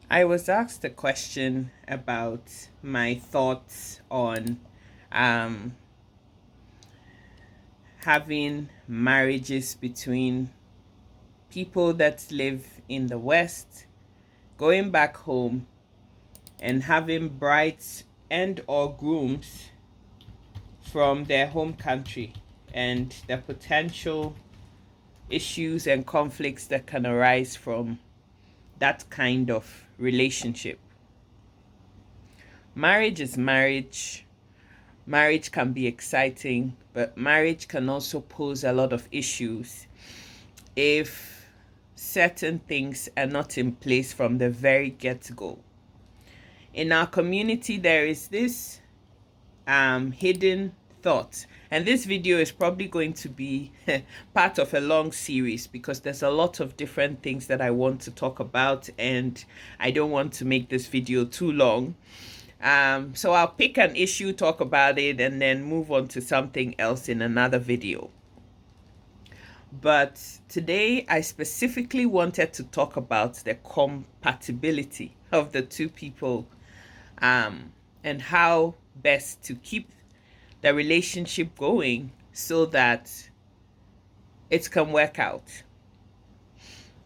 I was asked a question about my thoughts on um, having marriages between people that live in the West, going back home, and having brides and or grooms from their home country, and the potential issues and conflicts that can arise from that kind of relationship. Marriage is marriage. Marriage can be exciting, but marriage can also pose a lot of issues if certain things are not in place from the very get-go. In our community, there is this hidden thought, and this video is probably going to be part of a long series because there's a lot of different things that I want to talk about, and I don't want to make this video too long. So I'll pick an issue, talk about it, and then move on to something else in another video. But today I specifically wanted to talk about the compatibility of the two people, and how best to keep the relationship going so that it can work out.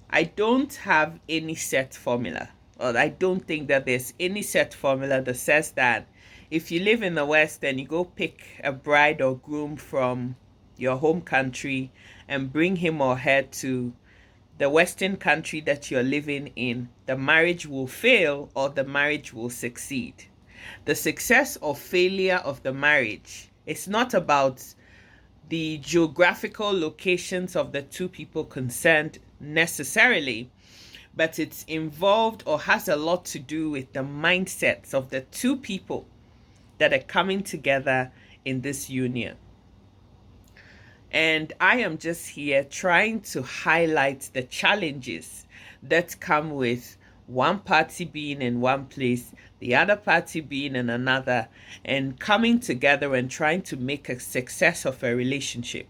I don't have any set formula, or I don't think that there's any set formula that says that if you live in the West and you go pick a bride or groom from your home country and bring him or her to the Western country that you're living in, the marriage will fail or the marriage will succeed. The success or failure of the marriage is not about the geographical locations of the two people concerned necessarily, but it's involved or has a lot to do with the mindsets of the two people that are coming together in this union. And I am just here trying to highlight the challenges that come with one party being in one place, the other party being in another, and coming together and trying to make a success of a relationship.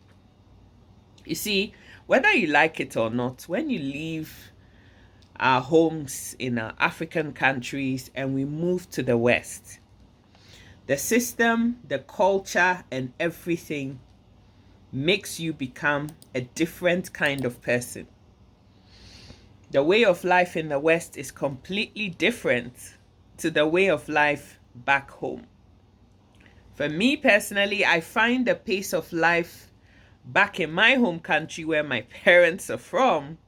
You see, whether you like it or not, when you leave our homes in our African countries and we move to the West, the system, the culture, and everything makes you become a different kind of person. The way of life in the West is completely different to the way of life back home. For me personally, I find the pace of life back in my home country where my parents are from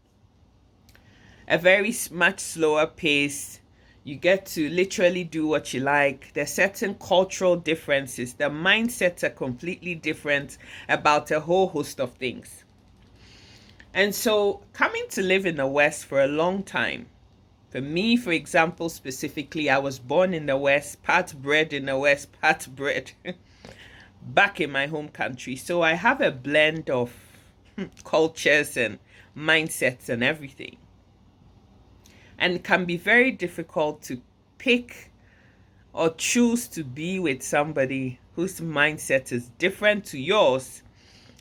a very much slower pace. You get to literally do what you like. There's certain cultural differences. The mindsets are completely different about a whole host of things. And so coming to live in the West for a long time, for me, for example, specifically, I was born in the West, part bred in the West, part bred back in my home country. So I have a blend of cultures and mindsets and everything. And it can be very difficult to pick or choose to be with somebody whose mindset is different to yours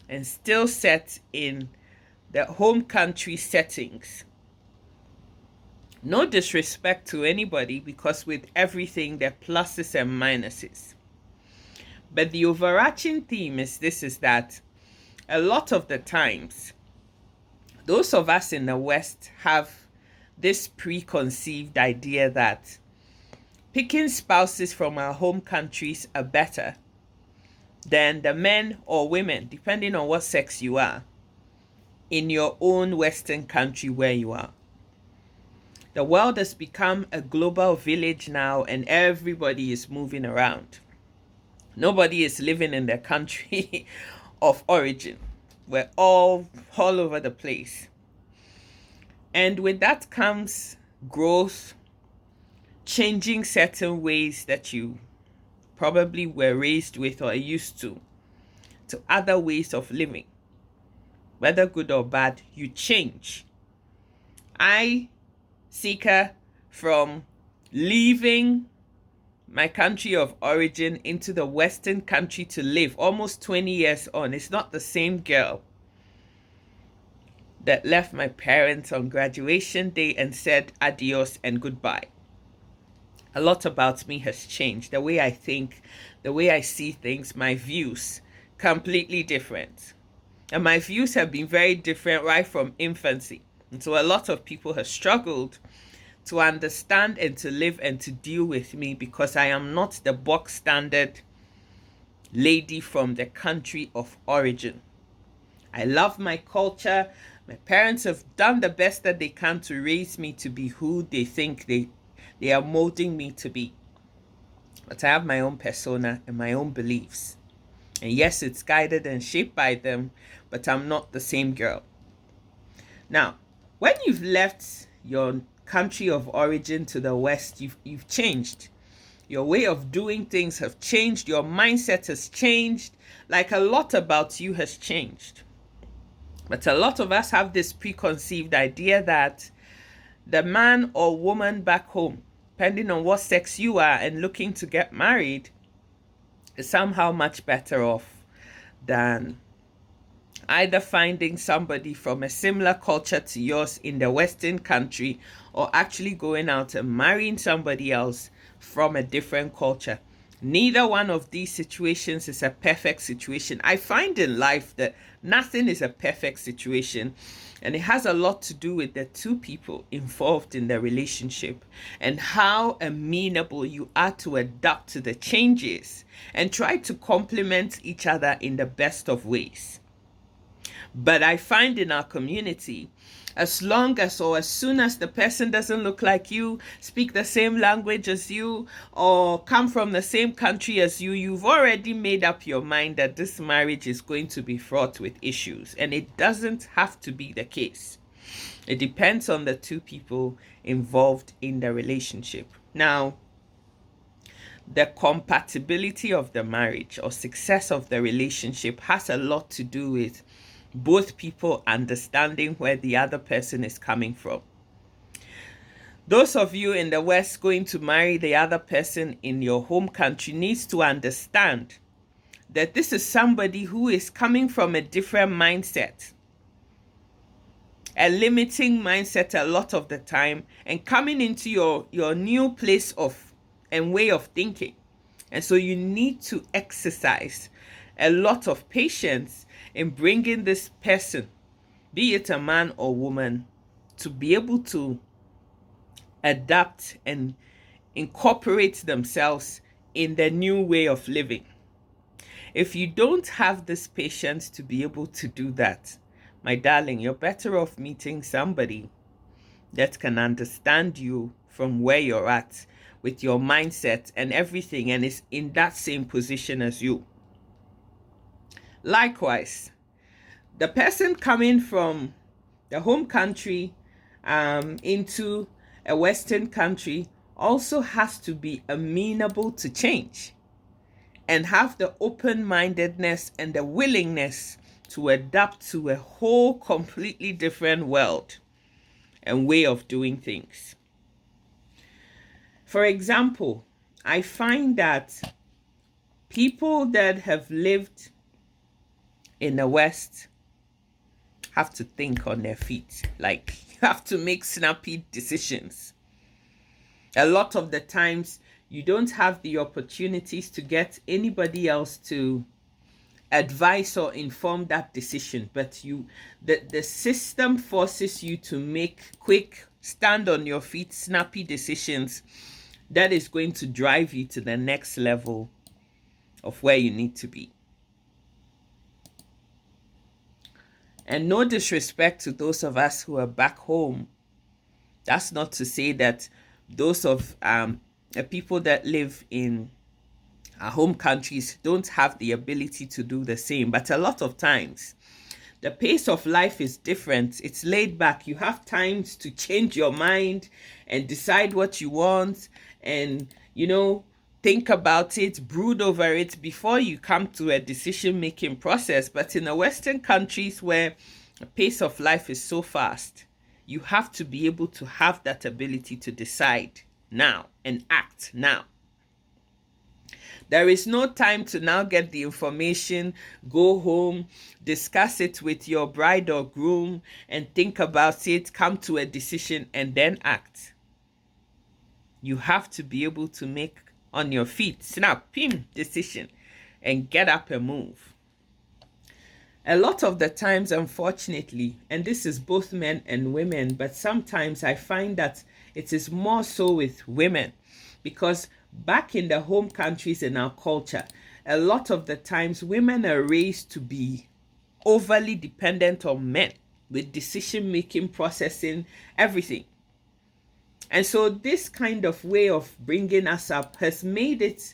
and still set in the home country settings. No disrespect to anybody, because with everything there are pluses and minuses. But the overarching theme is that a lot of the times, those of us in the West have this preconceived idea that picking spouses from our home countries are better than the men or women, depending on what sex you are, in your own Western country where you are. The world has become a global village now, and everybody is moving around. Nobody is living in their country of origin. We're all over the place. And with that comes growth, changing certain ways that you probably were raised with or are used to other ways of living. Whether good or bad, you change. I, Sika, from leaving my country of origin into the Western country to live almost 20 years on, it's not the same girl. that left my parents on graduation day and said adios and goodbye. A lot about me has changed. The way I think, the way I see things, my views, completely different. And my views have been very different right from infancy. And so a lot of people have struggled to understand and to live and to deal with me because I am not the box standard lady from the country of origin. I love my culture. My parents have done the best that they can to raise me to be who they think they are molding me to be. But I have my own persona and my own beliefs. And yes, it's guided and shaped by them, but I'm not the same girl. Now, when you've left your country of origin to the West, you've changed. Your way of doing things have changed. Your mindset has changed. Like, a lot about you has changed. But a lot of us have this preconceived idea that the man or woman back home, depending on what sex you are and looking to get married, is somehow much better off than either finding somebody from a similar culture to yours in the Western country or actually going out and marrying somebody else from a different culture. Neither one of these situations is a perfect situation. I find in life that nothing is a perfect situation, and it has a lot to do with the two people involved in the relationship and how amenable you are to adapt to the changes and try to complement each other in the best of ways. But I find in our community, as long as or as soon as the person doesn't look like you, speak the same language as you, or come from the same country as you, you've already made up your mind that this marriage is going to be fraught with issues. And it doesn't have to be the case. It depends on the two people involved in the relationship. Now, the compatibility of the marriage or success of the relationship has a lot to do with both people understanding where the other person is coming from. Those of you in the West going to marry the other person in your home country needs to understand that this is somebody who is coming from a different mindset, a limiting mindset a lot of the time, and coming into your new place of and way of thinking. And so you need to exercise a lot of patience in bringing this person, be it a man or woman, to be able to adapt and incorporate themselves in the new way of living. If you don't have this patience to be able to do that, my darling, you're better off meeting somebody that can understand you from where you're at with your mindset and everything, and is in that same position as you. Likewise, the person coming from the home country into a Western country also has to be amenable to change and have the open-mindedness and the willingness to adapt to a whole completely different world and way of doing things. For example, I find that people that have lived in the West have to think on their feet. Like, you have to make snappy decisions. A lot of the times, you don't have the opportunities to get anybody else to advise or inform that decision, but the system forces you to make quick, stand on your feet, snappy decisions that is going to drive you to the next level of where you need to be. And no disrespect to those of us who are back home. That's not to say that those of the people that live in our home countries don't have the ability to do the same. But a lot of times, the pace of life is different. It's laid back. You have times to change your mind and decide what you want and, think about it, brood over it before you come to a decision-making process. But in the Western countries where the pace of life is so fast, you have to be able to have that ability to decide now and act now. There is no time to now get the information, go home, discuss it with your bride or groom, and think about it, come to a decision, and then act. You have to be able to make on your feet, snap, pim, decision, and get up and move. A lot of the times, unfortunately, and this is both men and women, but sometimes I find that it is more so with women, because back in the home countries in our culture, a lot of the times women are raised to be overly dependent on men with decision making, processing, everything. And so this kind of way of bringing us up has made it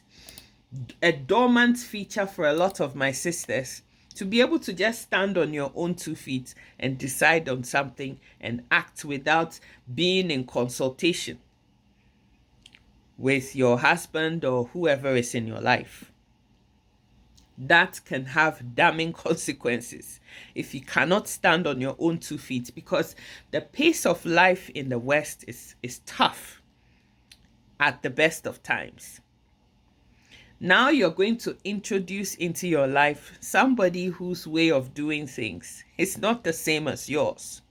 a dormant feature for a lot of my sisters to be able to just stand on your own 2 feet and decide on something and act without being in consultation with your husband or whoever is in your life. That can have damning consequences if you cannot stand on your own 2 feet, because the pace of life in the West is tough at the best of times. Now you're going to introduce into your life somebody whose way of doing things is not the same as yours.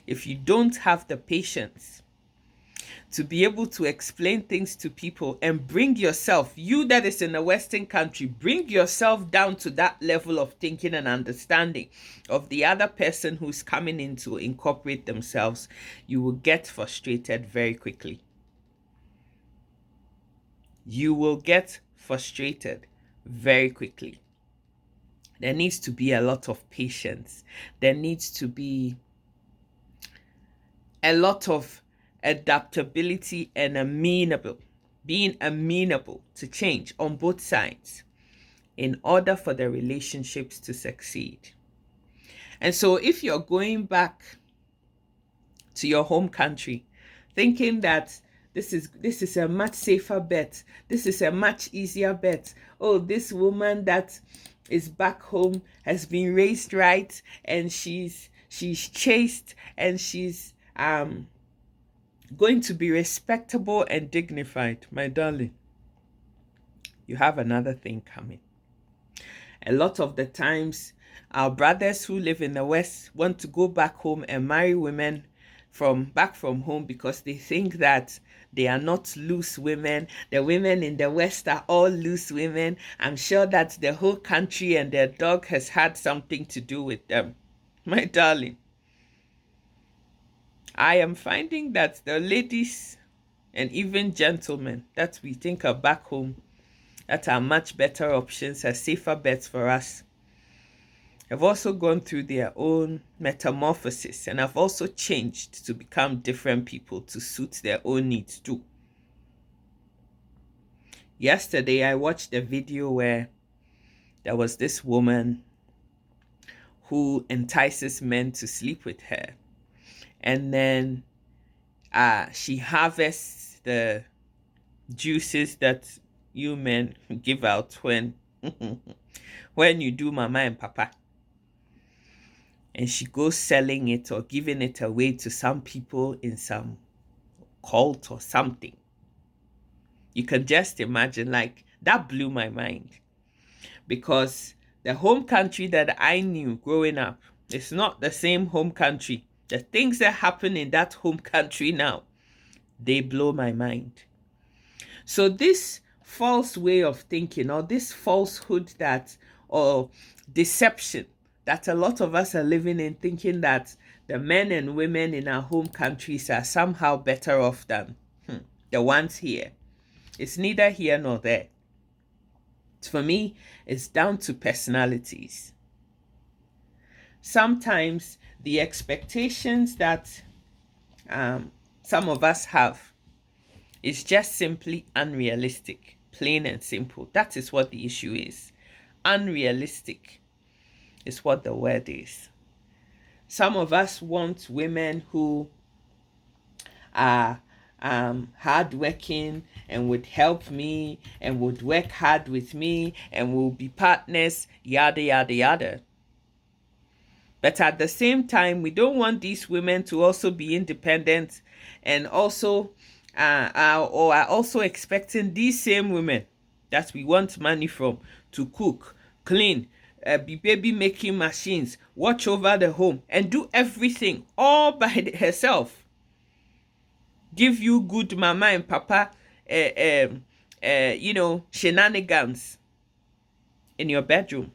If you don't have the patience to be able to explain things to people and bring yourself, you that is in a Western country, bring yourself down to that level of thinking and understanding of the other person who's coming in to incorporate themselves, you will get frustrated very quickly. You will get frustrated very quickly. There needs to be a lot of patience. There needs to be a lot of adaptability and being amenable to change on both sides in order for the relationships to succeed. And so if you're going back to your home country thinking that this is a much safer bet, this is a much easier bet, oh, this woman that is back home has been raised right and she's chaste and she's going to be respectable and dignified, my darling, you have another thing coming. A lot of the times, our brothers who live in the West want to go back home and marry women back from home because they think that they are not loose women. The women in the West are all loose women. I'm sure that the whole country and their dog has had something to do with them. My darling, I am finding that the ladies and even gentlemen that we think are back home that are much better options, are safer bets for us, have also gone through their own metamorphosis and have also changed to become different people to suit their own needs too. Yesterday, I watched a video where there was this woman who entices men to sleep with her. And then she harvests the juices that you men give out when you do mama and papa. And she goes selling it or giving it away to some people in some cult or something. You can just imagine, like, that blew my mind. Because the home country that I knew growing up is not the same home country. The things that happen in that home country now, they blow my mind. So this false way of thinking, or this falsehood or deception that a lot of us are living in, thinking that the men and women in our home countries are somehow better off than the ones here. It's neither here nor there. For me, it's down to personalities. Sometimes the expectations that some of us have is just simply unrealistic, plain and simple. That is what the issue is. Unrealistic is what the word is. Some of us want women who are hardworking and would help me and would work hard with me and will be partners, yada, yada, yada. But at the same time, we don't want these women to also be independent and also or are also expecting these same women that we want money from to cook, clean, be baby making machines, watch over the home, and do everything all by herself. Give you good mama and papa, shenanigans in your bedroom,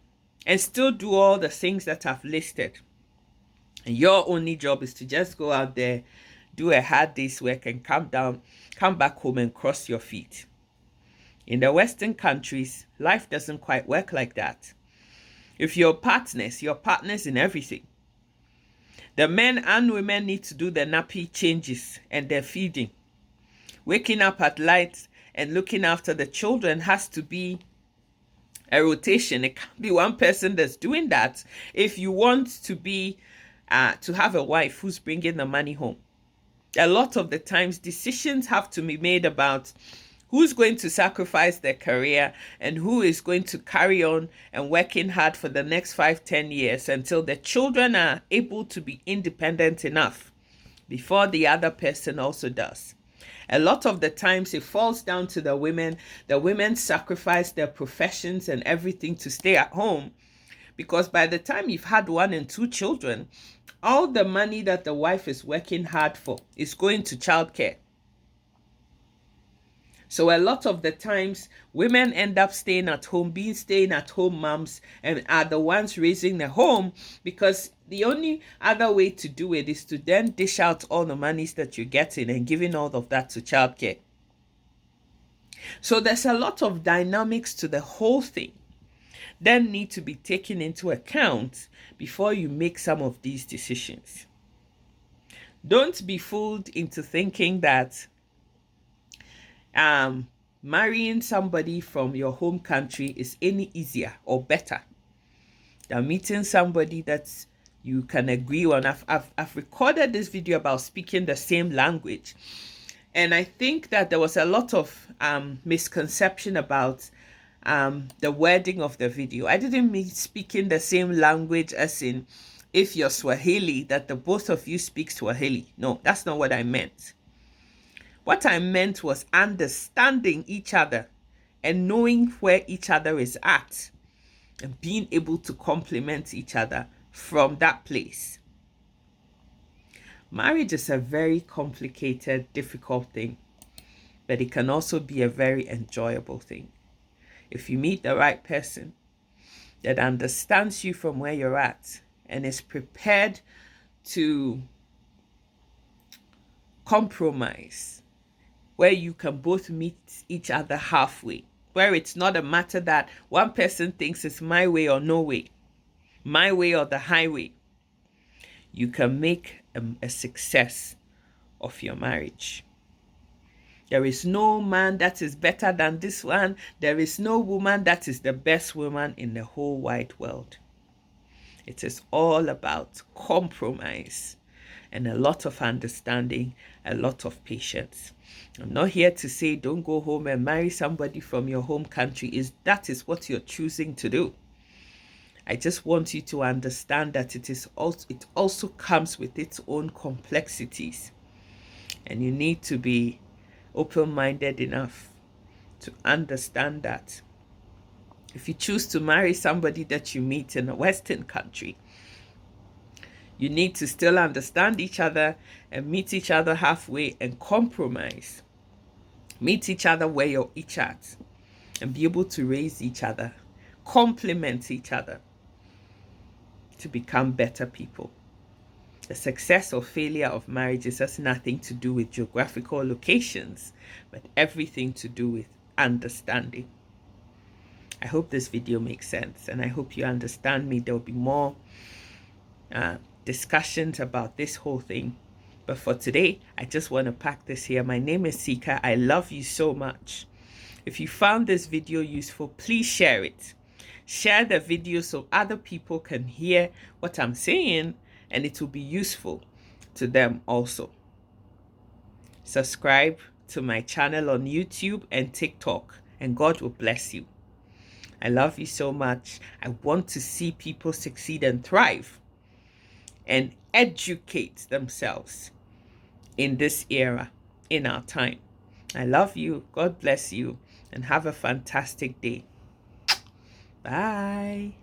and still do all the things that I've listed. And your only job is to just go out there, do a hard day's work, and come back home and cross your feet. In the Western countries, life doesn't quite work like that. If you're partners in everything. The men and women need to do the nappy changes and their feeding. Waking up at night and looking after the children has to be a rotation. It can't be one person that's doing that if you want to be to have a wife who's bringing the money home. A lot of the times, decisions have to be made about who's going to sacrifice their career and who is going to carry on and working hard for the next 5-10 years until the children are able to be independent enough before the other person also does. A lot of the times it falls down to the women. The women sacrifice their professions and everything to stay at home, because by the time you've had 1 and 2 children, all the money that the wife is working hard for is going to childcare. So a lot of the times, women end up staying at home, being staying-at-home moms, and are the ones raising the home, because the only other way to do it is to then dish out all the monies that you're getting and giving all of that to childcare. So there's a lot of dynamics to the whole thing that need to be taken into account before you make some of these decisions. Don't be fooled into thinking that marrying somebody from your home country is any easier or better than meeting somebody that you can agree on. I've recorded this video about speaking the same language, and I think that there was a lot of misconception about the wording of the video. I didn't mean speaking the same language as in if you're Swahili, that the both of you speak Swahili. No, that's not what I meant. What I meant was understanding each other and knowing where each other is at and being able to complement each other from that place. Marriage is a very complicated, difficult thing, but it can also be a very enjoyable thing. If you meet the right person that understands you from where you're at and is prepared to compromise, where you can both meet each other halfway, where it's not a matter that one person thinks it's my way or no way, my way or the highway, you can make a success of your marriage. There is no man that is better than this one. There is no woman that is the best woman in the whole wide world. It is all about compromise and a lot of understanding, a lot of patience. I'm not here to say don't go home and marry somebody from your home country. That is what you're choosing to do. I just want you to understand that it also comes with its own complexities, and you need to be open-minded enough to understand that if you choose to marry somebody that you meet in a Western country, you need to still understand each other and meet each other halfway and compromise. Meet each other where you're each at and be able to raise each other, complement each other to become better people. The success or failure of marriages has nothing to do with geographical locations, but everything to do with understanding. I hope this video makes sense, and I hope you understand me. There will be more discussions about this whole thing. But for today, I just want to pack this here. My name is Sika. I love you so much. If you found this video useful, please share it. Share the video so other people can hear what I'm saying, and it will be useful to them also. Subscribe to my channel on YouTube and TikTok, and God will bless you. I love you so much. I want to see people succeed and thrive and educate themselves in this era, in our time. I love you. God bless you, and have a fantastic day. Bye.